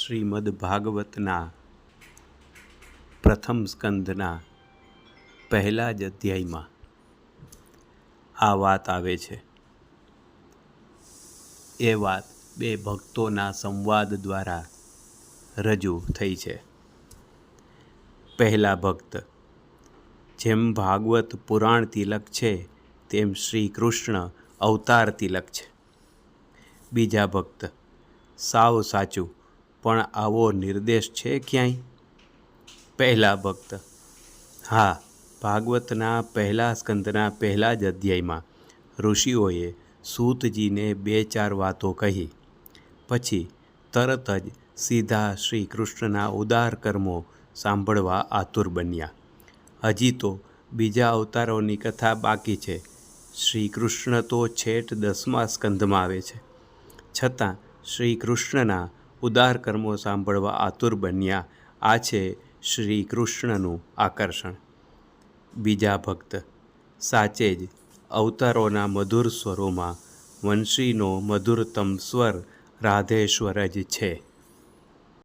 શ્રીમદ ભાગવતના પ્રથમ સ્કંધના પહેલા જ અધ્યાયમાં આ વાત આવે છે. એ વાત બે ભક્તોના સંવાદ દ્વારા રજૂ થઈ છે. પહેલા ભક્ત: જેમ ભાગવત પુરાણ તિલક છે તેમ શ્રી કૃષ્ણ અવતાર તિલક છે. બીજા ભક્ત: સાવ સાચું, પણ આવો નિર્દેશ છે ક્યાંય? પહેલા ભક્ત: હા, ભાગવતના પહેલા સ્કંદના પહેલા જ અધ્યાયમાં ઋષિઓએ સૂતજીને 2-4 વાતો કહી. પછી તરત જ સીધા શ્રી કૃષ્ણના ઉદાર કર્મો સાંભળવા આતુર બન્યા. હજી તો બીજા અવતારોની કથા બાકી છે. શ્રી કૃષ્ણ તો છેટ 10મા સ્કંધમાં આવે છે, છતાં શ્રી કૃષ્ણના ઉદાર કર્મો સાંભળવા આતુર બન્યા. આ છે શ્રી કૃષ્ણનું આકર્ષણ. બીજા ભક્ત: સાચે જ અવતારોના મધુર સ્વરોમાં વંશીનો મધુરતમ સ્વર રાધેશ્વર જ છે.